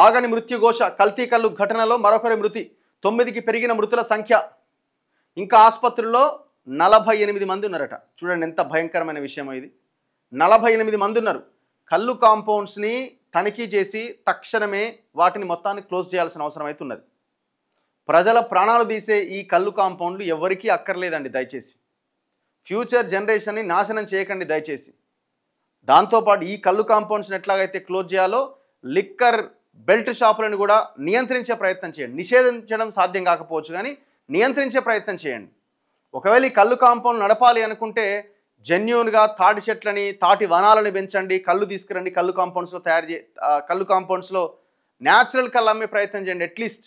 ఆగని మృత్యుఘోష, కల్తీ కల్లు ఘటనలో మరొకరి మృతి, 9కి పెరిగిన మృతుల సంఖ్య. ఇంకా ఆసుపత్రుల్లో 48 మంది ఉన్నారట. చూడండి ఎంత భయంకరమైన విషయం ఇది. 48 మంది ఉన్నారు. కల్లు కాంపౌండ్స్ని తనిఖీ చేసి తక్షణమే వాటిని మొత్తాన్ని క్లోజ్ చేయాల్సిన అవసరం అయితే ఉన్నది. ప్రజల ప్రాణాలు తీసే ఈ కల్లు కాంపౌండ్లు ఎవరికీ అక్కర్లేదండి. దయచేసి ఫ్యూచర్ జనరేషన్ని నాశనం చేయకండి దయచేసి. దాంతోపాటు ఈ కల్లు కాంపౌండ్స్ని ఎట్లాగైతే క్లోజ్ చేయాలో లిక్కర్ బెల్ట్ షాపులను కూడా నియంత్రించే ప్రయత్నం చేయండి. నిషేధించడం సాధ్యం కాకపోవచ్చు కానీ నియంత్రించే ప్రయత్నం చేయండి. ఒకవేళ ఈ కల్లు కాంపౌండ్ నడపాలి అనుకుంటే జెన్యూన్గా తాటి చెట్లని, తాటి వనాలను పెంచండి, కళ్ళు తీసుకురండి, కల్లు కాంపౌండ్స్లో కల్లు కాంపౌండ్స్లో న్యాచురల్ కళ్ళు అమ్మే ప్రయత్నం చేయండి. అట్లీస్ట్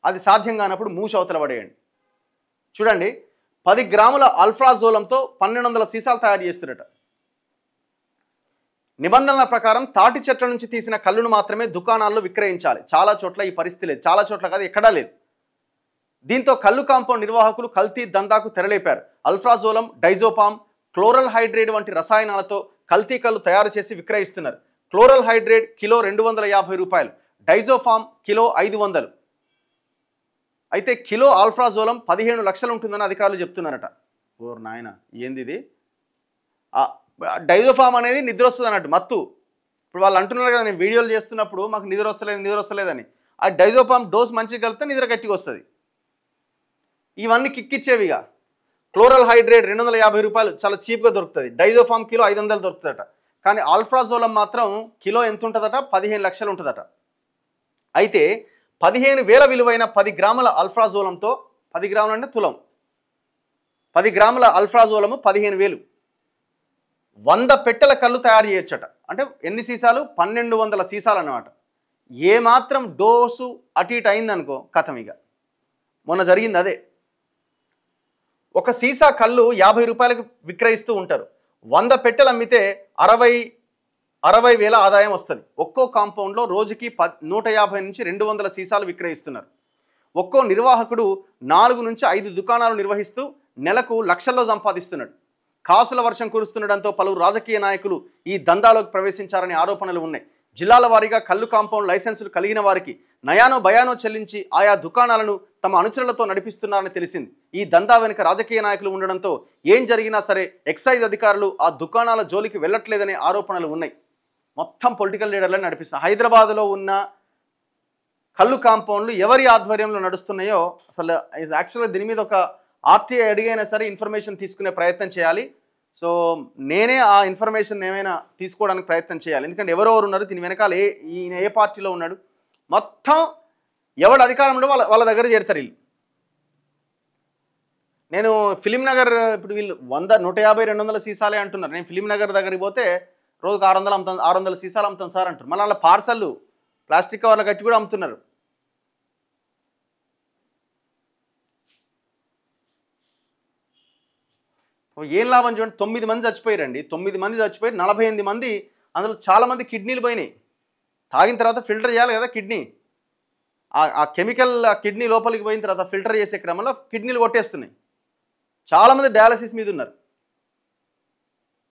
అది సాధ్యం కానప్పుడు మూసి అవతల పడేయండి. చూడండి 10 గ్రాముల అల్ఫ్రాజోలంతో 1200 సీసాలు తయారు చేస్తున్నట. నిబంధనల ప్రకారం తాటి చెట్ల నుంచి తీసిన కళ్ళును మాత్రమే దుకాణాల్లో విక్రయించాలి. చాలా చోట్ల ఈ పరిస్థితి లేదు. చాలా చోట్ల కాదు, ఎక్కడా లేదు. దీంతో కల్లు కాంపౌండ్ నిర్వాహకులు కల్తీ దందాకు తెరలేపారు. అల్ఫ్రాజోలం, డైజోపామ్, క్లోరల్ హైడ్రేట్ వంటి రసాయనాలతో కల్తీ కళ్ళు తయారు చేసి విక్రయిస్తున్నారు. క్లోరల్ హైడ్రేట్ కిలో 250 రూపాయలు, డైజోఫామ్ కిలో 500. అయితే కిలో అల్ఫ్రాజోలం 15 లక్షలు ఉంటుందని అధికారులు చెప్తున్నారట. ఓర్ నాయన, ఏంది ఇది? డైజోఫామ్ అనేది నిద్ర వస్తుంది అన్నట్టు, మత్తు. ఇప్పుడు వాళ్ళు అంటున్నారు కదా, నేను వీడియోలు చేస్తున్నప్పుడు మాకు నిద్ర వస్తలేదని. ఆ డైజోఫామ్ డోస్ మంచిగా కలిపితే నిద్ర గట్టిగా వస్తుంది. ఇవన్నీ కిక్కిచ్చేవిగా. క్లోరల్ హైడ్రేట్ 250 రూపాయలు చాలా చీప్గా దొరుకుతుంది. డైజోఫామ్ కిలో 500 దొరుకుతుందట. కానీ అల్ఫ్రాజోలం మాత్రం కిలో ఎంత ఉంటుందట? 15 లక్షలు ఉంటుందట. అయితే 15,000 విలువైన 10 గ్రాముల అల్ఫ్రాజోలంతో, 10 గ్రాములు అంటే తులం, 10 గ్రాముల అల్ఫ్రాజోలము 15,000. 100 పెట్టెల కళ్ళు తయారు చేయొచ్చట. అంటే ఎన్ని సీసాలు? 1200 సీసాలు అన్నమాట. ఏమాత్రం డోసు అటు ఇటు అయిందనుకో కథం. ఇక మొన్న జరిగింది అదే. ఒక సీసా కళ్ళు 50 రూపాయలకు విక్రయిస్తూ ఉంటారు. 100 పెట్టెలు అమ్మితే 60,000 ఆదాయం వస్తుంది. ఒక్కో కాంపౌండ్లో రోజుకి 150 నుంచి 200 సీసాలు విక్రయిస్తున్నారు. ఒక్కో నిర్వాహకుడు 4 నుంచి 5 దుకాణాలు నిర్వహిస్తూ నెలకు లక్షల్లో సంపాదిస్తున్నాడు. కాసుల వర్షం కురుస్తుండడంతో పలువురు రాజకీయ నాయకులు ఈ దందాలోకి ప్రవేశించారనే ఆరోపణలు ఉన్నాయి. జిల్లాల వారీగా కల్లు కాంపౌండ్ లైసెన్సులు కలిగిన వారికి నయానో భయానో చెల్లించి ఆయా దుకాణాలను తమ అనుచరులతో నడిపిస్తున్నారని తెలిసింది. ఈ దందా వెనుక రాజకీయ నాయకులు ఉండడంతో ఏం జరిగినా సరే ఎక్సైజ్ అధికారులు ఆ దుకాణాల జోలికి వెళ్ళట్లేదనే ఆరోపణలు ఉన్నాయి. మొత్తం పొలిటికల్ లీడర్లను నడిపిస్తున్నారు. హైదరాబాద్లో ఉన్న కల్లు కాంపౌండ్లు ఎవరి ఆధ్వర్యంలో నడుస్తున్నాయో అసలు యాక్చువల్గా దీని మీద ఒక ఆర్టీఐ అడిగైనా సరే ఇన్ఫర్మేషన్ తీసుకునే ప్రయత్నం చేయాలి. సో నేనే ఆ ఇన్ఫర్మేషన్ ఏమైనా తీసుకోవడానికి ప్రయత్నం చేయాలి. ఎందుకంటే ఎవరెవరు ఉన్నారు దీని వెనకాల, ఈయన ఏ పార్టీలో ఉన్నాడు, మొత్తం ఎవడు అధికారంలో వాళ్ళ దగ్గర చేరుతారు వీళ్ళు. నేను ఫిలిం నగర్, ఇప్పుడు వీళ్ళు 100, 150, 200 సీసాలే అంటున్నారు. నేను ఫిలిం నగర్ దగ్గరికి పోతే రోజుకు 600 సీసాలు అమ్ముతాను సార్ అంటారు. మళ్ళీ అలా పార్సల్ ప్లాస్టిక్ కవర్లు కట్టి కూడా అమ్ముతున్నారు. ఏం లాభం చూడండి. 9 మంది చచ్చిపోయారండి. 9 మంది చచ్చిపోయి 48 మంది, అందులో చాలామంది కిడ్నీలు పోయినాయి. తాగిన తర్వాత ఫిల్టర్ చేయాలి కదా కిడ్నీ. ఆ కెమికల్ కిడ్నీ లోపలికి పోయిన తర్వాత ఫిల్టర్ చేసే క్రమంలో కిడ్నీలు కొట్టేస్తున్నాయి. చాలామంది డయాలసిస్ మీద ఉన్నారు.